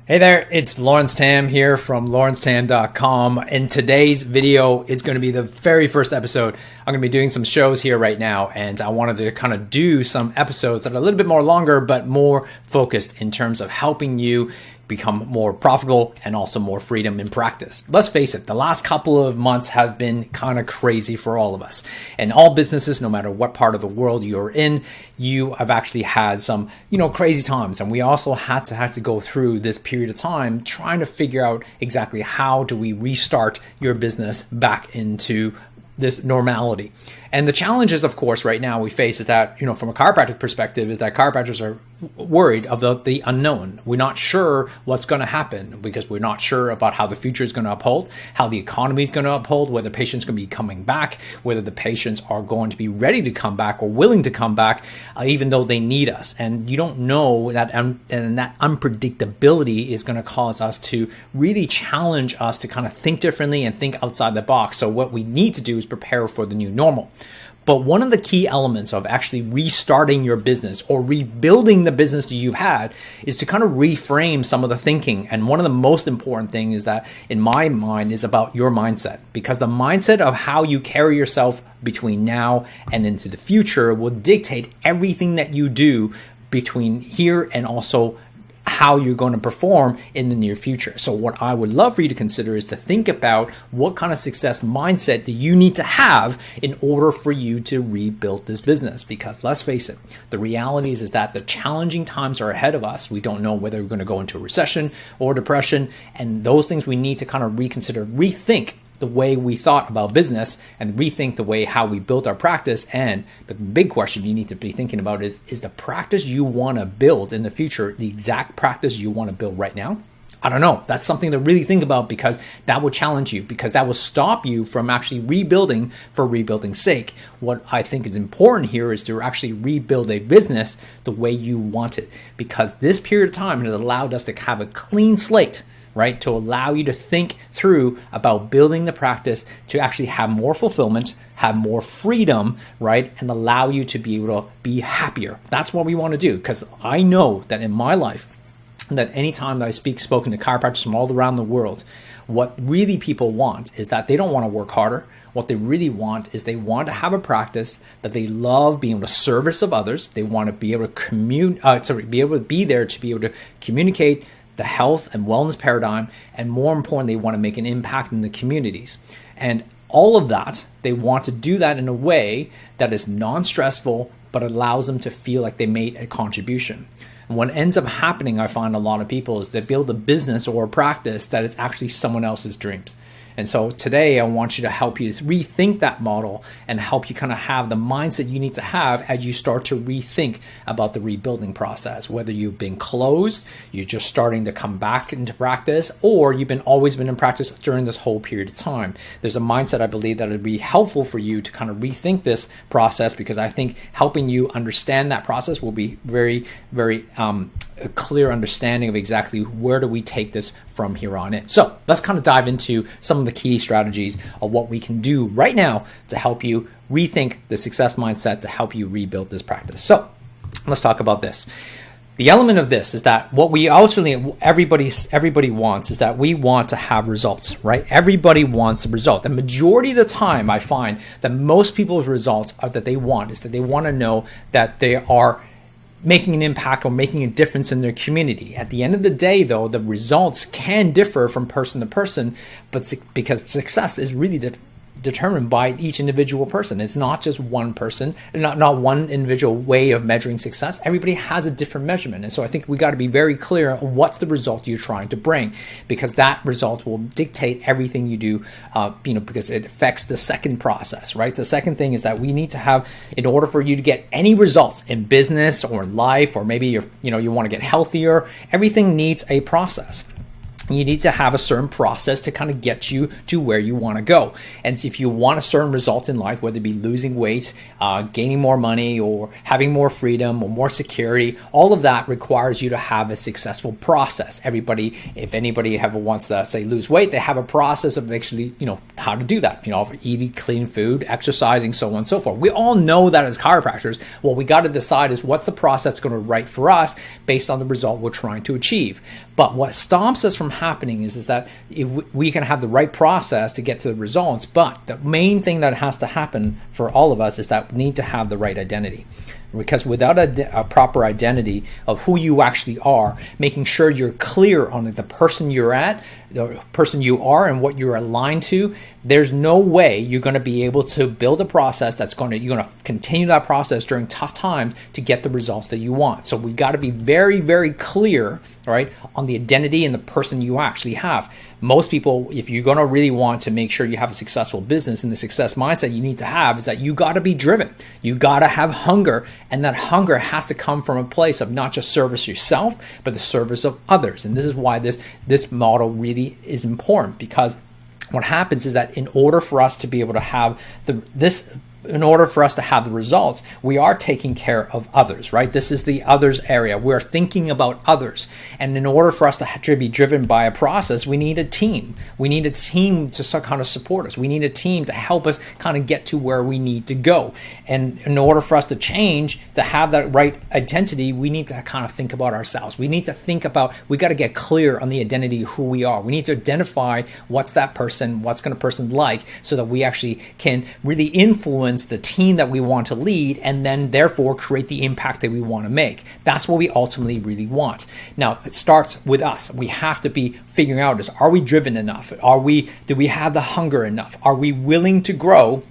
Hey there, it's Laurence Tham here from laurencetam.com, and today's video is going to be the very first episode. I'm going to be doing some shows here right now, and I wanted to kind of do some episodes that are a little bit more longer but more focused in terms of helping you become more profitable and also more freedom in practice. Let's face it, the last couple of months have been kind of crazy for all of us. And all businesses, no matter what part of the world you're in, you have actually had some, crazy times. And we also had to go through this period of time trying to figure out exactly how do we restart your business back into this normality. And the challenges, of course, right now we face is that, from a chiropractic perspective, is that chiropractors are worried about the unknown. We're not sure what's going to happen because we're not sure about how the future is going to uphold, how the economy is going to uphold, whether patients are going to be coming back, whether the patients are going to be ready to come back or willing to come back, even though they need us. And you don't know that, and that unpredictability is going to cause us to really challenge us to kind of think differently and think outside the box. So what we need to do is prepare for the new normal. But one of the key elements of actually restarting your business or rebuilding the business that you've had is to kind of reframe some of the thinking. And one of the most important things is that, in my mind, is about your mindset, because the mindset of how you carry yourself between now and into the future will dictate everything that you do between here and also how you're going to perform in the near future. So what I would love for you to consider is to think about what kind of success mindset that you need to have in order for you to rebuild this business. Because let's face it, the reality is that the challenging times are ahead of us. We don't know whether we're going to go into a recession or depression, and those things we need to kind of reconsider, rethink the way we thought about business and rethink the way how we built our practice. And the big question you need to be thinking about is the practice you want to build in the future the exact practice you want to build right now? I don't know. That's something to really think about, because that will challenge you, because that will stop you from actually rebuilding for rebuilding's sake. What I think is important here is to actually rebuild a business the way you want it, because this period of time has allowed us to have a clean slate, right? To allow you to think through about building the practice to actually have more fulfillment, have more freedom, right? And allow you to be able to be happier. That's what we want to do, because I know that in my life, that anytime that I spoken to chiropractors from all around the world, what really people want is that they don't want to work harder. What they really want is they want to have a practice that they love being able to service of others. They want to be able to be able to be there to be able to communicate the health and wellness paradigm, and more importantly, they want to make an impact in the communities. And all of that, they want to do that in a way that is non-stressful, but allows them to feel like they made a contribution. And what ends up happening, I find a lot of people, is they build a business or a practice that is actually someone else's dreams. And so today I want you to help you rethink that model and help you kind of have the mindset you need to have as you start to rethink about the rebuilding process. Whether you've been closed, you're just starting to come back into practice, or you've always been in practice during this whole period of time. There's a mindset I believe that would be helpful for you to kind of rethink this process, because I think helping you understand that process will be very, very a clear understanding of exactly where do we take this from here on in. So let's kind of dive into some of the key strategies of what we can do right now to help you rethink the success mindset to help you rebuild this practice. So let's talk about this. The element of this is that what we ultimately, everybody wants is that we want to have results, right? Everybody wants a result. The majority of the time I find that most people's results are that they want to know that they are making an impact or making a difference in their community. At the end of the day, though, the results can differ from person to person, but because success is really determined by each individual person. It's not just one person, not one individual way of measuring success. Everybody has a different measurement. And so I think we got to be very clear on what's the result you're trying to bring, because that result will dictate everything you do, because it affects the second process, right? The second thing is that we need to have, in order for you to get any results in business or life, or maybe you want to get healthier, everything needs a process. you need to have a certain process to kind of get you to where you want to go. And if you want a certain result in life, whether it be losing weight, gaining more money, or having more freedom or more security, all of that requires you to have a successful process. Everybody, if anybody wants to say lose weight, they have a process of actually, how to do that, eating clean food, exercising, so on and so forth. We all know that as chiropractors. What we got to decide is what's the process going to right for us based on the result we're trying to achieve. But what stops us from happening is that we can have the right process to get to the results, but the main thing that has to happen for all of us is that we need to have the right identity. Because without a proper identity of who you actually are, making sure you're clear on the person you're at, the person you are, and what you're aligned to, there's no way you're going to be able to build a process you're going to continue that process during tough times to get the results that you want. So we got to be very, very clear, right, on the identity and the person you actually have. Most people, if you're going to really want to make sure you have a successful business, and the success mindset you need to have is that you got to be driven. You got to have hunger, and that hunger has to come from a place of not just service yourself, but the service of others. And this is why this model really is important, because what happens is that in order for us to be able to have in order for us to have the results, we are taking care of others, right? This is the others area. We're thinking about others. And in order for us to be driven by a process, we need a team. We need a team to kind of support us. We need a team to help us kind of get to where we need to go. And in order for us to change, to have that right identity, we need to kind of think about ourselves. We need to we got to get clear on the identity of who we are. We need to identify what's that person, what's going to person like, so that we actually can really influence the team that we want to lead, and then therefore create the impact that we want to make. That's what we ultimately really want. Now, it starts with us. We have to be figuring out are we driven enough? Do we have the hunger enough? Are we willing to grow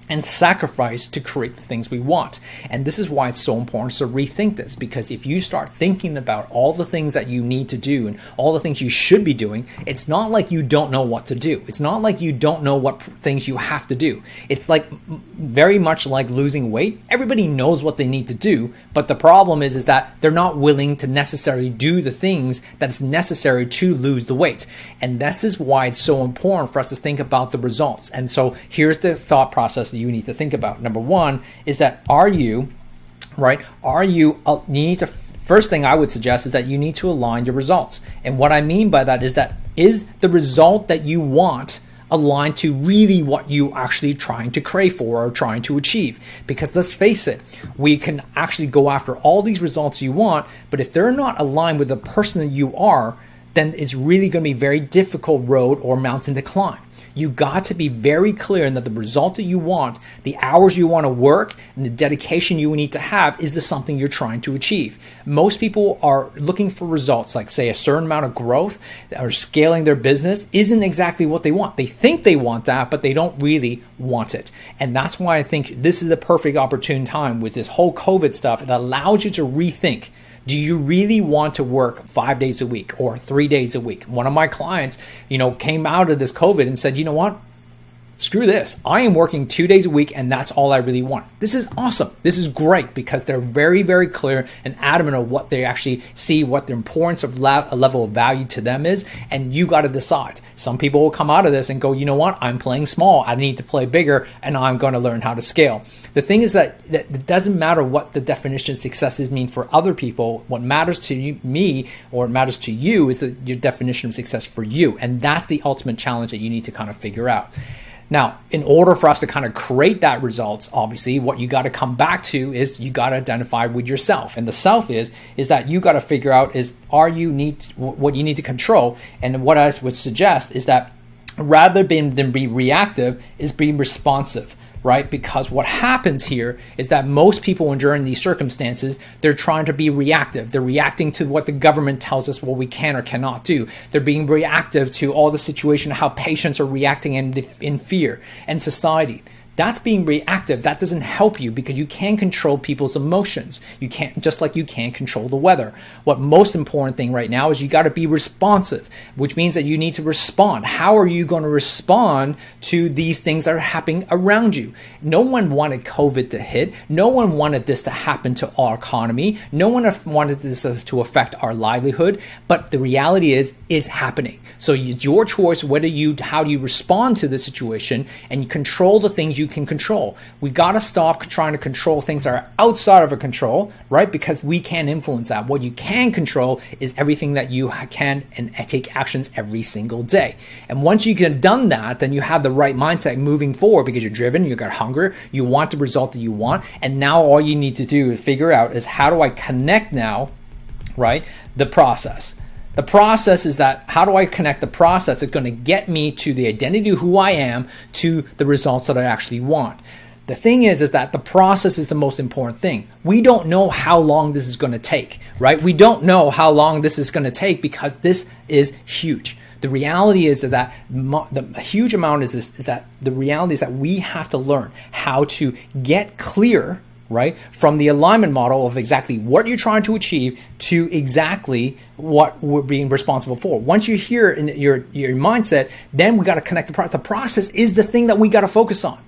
and sacrifice to create the things we want? And this is why it's so important to rethink this, because if you start thinking about all the things that you need to do and all the things you should be doing, it's not like you don't know what to do. It's not like you don't know what things you have to do. It's like very much like losing weight. Everybody knows what they need to do, but the problem is that they're not willing to necessarily do the things that's necessary to lose the weight. And this is why it's so important for us to think about the results. And so here's the thought process that you need to think about. Number one is that first thing I would suggest is that you need to align your results. And what I mean by that is the result that you want aligned to really what you actually trying to crave for or trying to achieve? Because let's face it, we can actually go after all these results you want, but if they're not aligned with the person that you are, then it's really going to be a very difficult road or mountain to climb. You got to be very clear in that the result that you want, the hours you want to work, and the dedication you need to have is this something you're trying to achieve. Most people are looking for results, like say a certain amount of growth or scaling their business isn't exactly what they want. They think they want that, but they don't really want it. And that's why I think this is the perfect opportune time with this whole COVID stuff. It allows you to rethink. Do you really want to work 5 days a week or 3 days a week? One of my clients, came out of this COVID and said, you know what? Screw this. I am working 2 days a week and that's all I really want. This is awesome. This is great because they're very, very clear and adamant of what they actually see, what the importance of a level of value to them is. And you got to decide. Some people will come out of this and go, you know what? I'm playing small. I need to play bigger and I'm going to learn how to scale. The thing is that it doesn't matter what the definition of successes mean for other people. What matters to me or it matters to you is your definition of success for you. And that's the ultimate challenge that you need to kind of figure out. Now, in order for us to kind of create that results, obviously, what you got to come back to is you got to identify with yourself. And the self is that you got to figure out what you need to control. And what I would suggest is that rather than be reactive is being responsive. Right? Because what happens here is that most people during these circumstances, they're trying to be reactive. They're reacting to what the government tells us what we can or cannot do. They're being reactive to all the situation, how patients are reacting in fear and society. That's being reactive. That doesn't help you because you can't control people's emotions. You can't, just like you can't control the weather. What most important thing right now is you got to be responsive, which means that you need to respond. How are you going to respond to these things that are happening around you? No one wanted COVID to hit. No one wanted this to happen to our economy. No one wanted this to affect our livelihood. But the reality is, it's happening. So it's your choice how do you respond to the situation, and you control the things you can control. We got to stop trying to control things that are outside of our control, right? Because we can't influence that. What you can control is everything that you can and take actions every single day. And once you get done that, then you have the right mindset moving forward because you're driven, you got hunger, you want the result that you want. And now all you need to do is figure out is how do I connect now, right? The process. The process is that how do I connect the process that's going to get me to the identity of who I am to the results that I actually want. The thing is that the process is the most important thing. We don't know how long this is going to take, right? We don't know how long this is going to take because this is huge. The reality is that the huge amount is that the reality is that we have to learn how to get clear, right, from the alignment model of exactly what you're trying to achieve to exactly what we're being responsible for. Once you hear in your mindset, then we got to connect the process. The process is the thing that we got to focus on.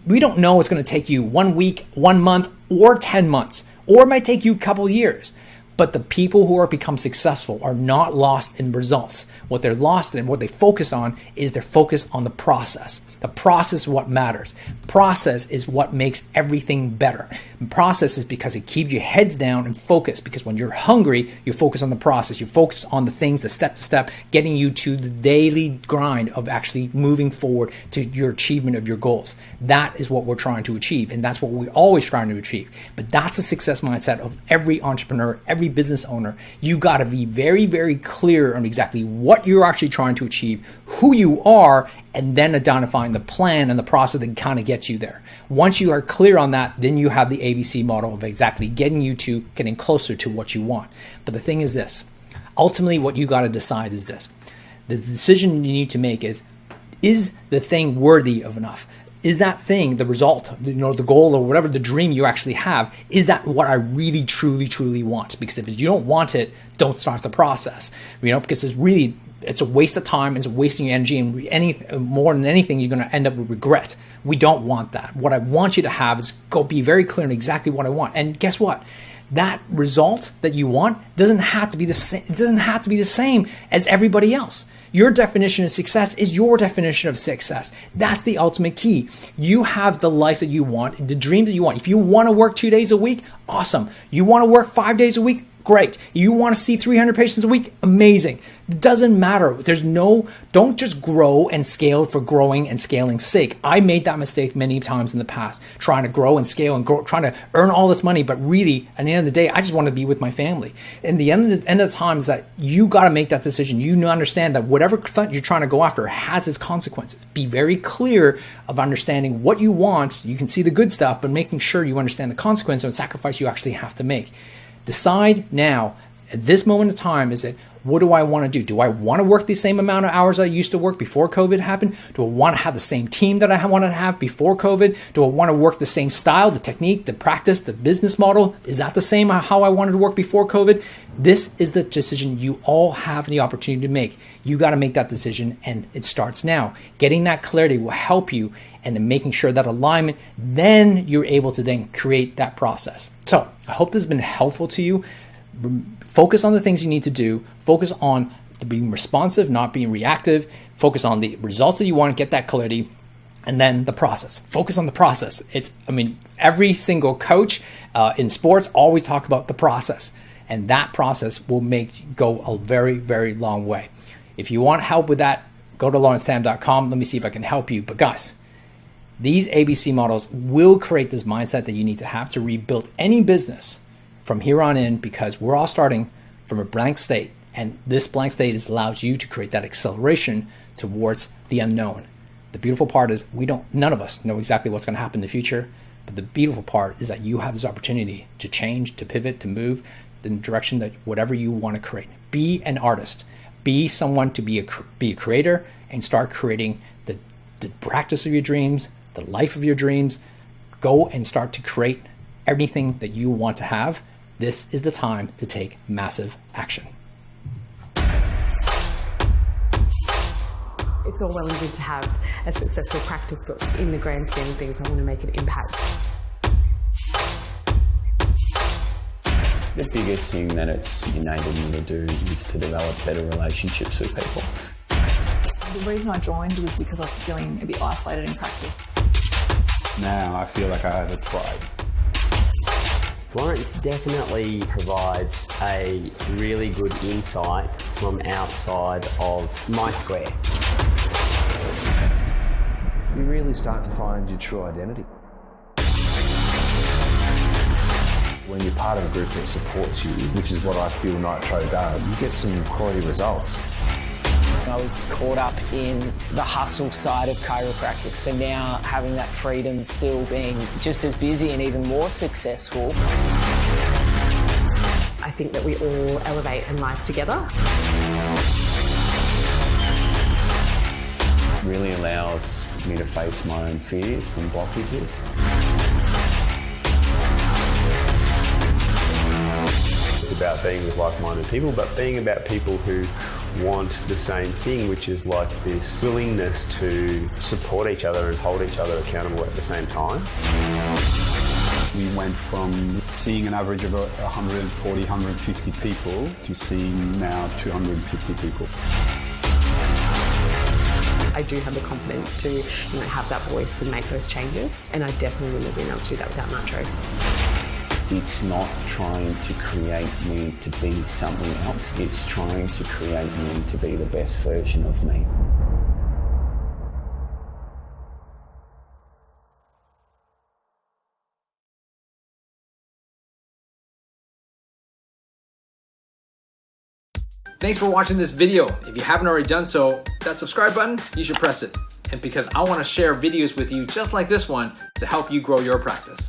We don't know it's going to take you 1 week, 1 month, or 10 months, or it might take you a couple years. But the people who are become successful are not lost in results. What they're lost in, what they focus on, is they're focused on the process. The process is what matters. Process is what makes everything better. And process is because it keeps your heads down and focused. Because when you're hungry, you focus on the process. You focus on the things, the step to step, getting you to the daily grind of actually moving forward to your achievement of your goals. That is what we're trying to achieve. And that's what we're always trying to achieve. But that's the success mindset of every entrepreneur, every business owner. You got to be very, very clear on exactly what you're actually trying to achieve, who you are, and then identifying the plan and the process that kind of gets you there. Once you are clear on that, then you have the ABC model of exactly getting closer to what you want. But the thing is this, ultimately what you got to decide is this. The decision you need to make is the thing worthy of enough? Is that thing, the result, the goal or whatever the dream you actually have, is that what I really, truly, truly want? Because if you don't want it, don't start the process. Because it's a waste of time, it's wasting your energy, and more than anything, you're going to end up with regret. We don't want that. What I want you to have is go be very clear on exactly what I want. And guess what? That result that you want doesn't have to be the same. It doesn't have to be the same as everybody else. Your definition of success is your definition of success. That's the ultimate key. You have the life that you want, the dream that you want. If you want to work 2 days a week, awesome. You want to work 5 days a week, great. You want to see 300 patients a week, amazing. It doesn't matter. Don't just grow and scale for growing and scaling's sake. I made that mistake many times in the past, trying to grow and scale and trying to earn all this money. But really, at the end of the day, I just want to be with my family. And the end of the time is that you got to make that decision. You understand that whatever you're trying to go after has its consequences. Be very clear of understanding what you want. You can see the good stuff, but making sure you understand the consequences and sacrifice you actually have to make. Decide now, at this moment in time, is it, what do I want to do? Do I want to work the same amount of hours I used to work before COVID happened? Do I want to have the same team that I wanted to have before COVID? Do I want to work the same style, the technique, the practice, the business model? Is that the same how I wanted to work before COVID? This is the decision you all have the opportunity to make. You got to make that decision, and it starts now. Getting that clarity will help you, and then making sure that alignment, then you're able to then create that process. So I hope this has been helpful to you. Focus on the things you need to do. Focus on being responsive, not being reactive. Focus on the results that you want, get that clarity, and then the process. Focus on the process. Every single coach in sports always talk about the process, and that process will go a very, very long way. If you want help with that, go to laurencetam.com. Let me see if I can help you. But guys, these ABC models will create this mindset that you need to have to rebuild any business from here on in, because we're all starting from a blank state, and this blank state allows you to create that acceleration towards the unknown. The beautiful part is none of us know exactly what's going to happen in the future, but the beautiful part is that you have this opportunity to change, to pivot, to move in the direction that whatever you want to create. Be an artist. Be someone to be a creator, and start creating the practice of your dreams, the life of your dreams, go and start to create everything that you want to have, this is the time to take massive action. It's all well and good to have a successful practice, but in the grand scheme of things, I want to make an impact. The biggest thing that it's enabled me to do is to develop better relationships with people. The reason I joined was because I was feeling a bit isolated in practice. Now I feel like I have a tribe. Laurence definitely provides a really good insight from outside of my square. You really start to find your true identity. When you're part of a group that supports you, which is what I feel Nitro does, you get some quality results. I was caught up in the hustle side of chiropractic, so now having that freedom, still being just as busy and even more successful. I think that we all elevate and rise together. It really allows me to face my own fears and blockages. It's about being with like-minded people, but being about people who want the same thing, which is like this willingness to support each other and hold each other accountable at the same time. We went from seeing an average of 140, 150 people to seeing now 250 people. I do have the confidence to, have that voice and make those changes, and I definitely wouldn't have been able to do that without Nitro. It's not trying to create me to be something else, it's trying to create me to be the best version of me. Thanks for watching this video. If you haven't already done so, that subscribe button, you should press it. And because I want to share videos with you just like this one to help you grow your practice.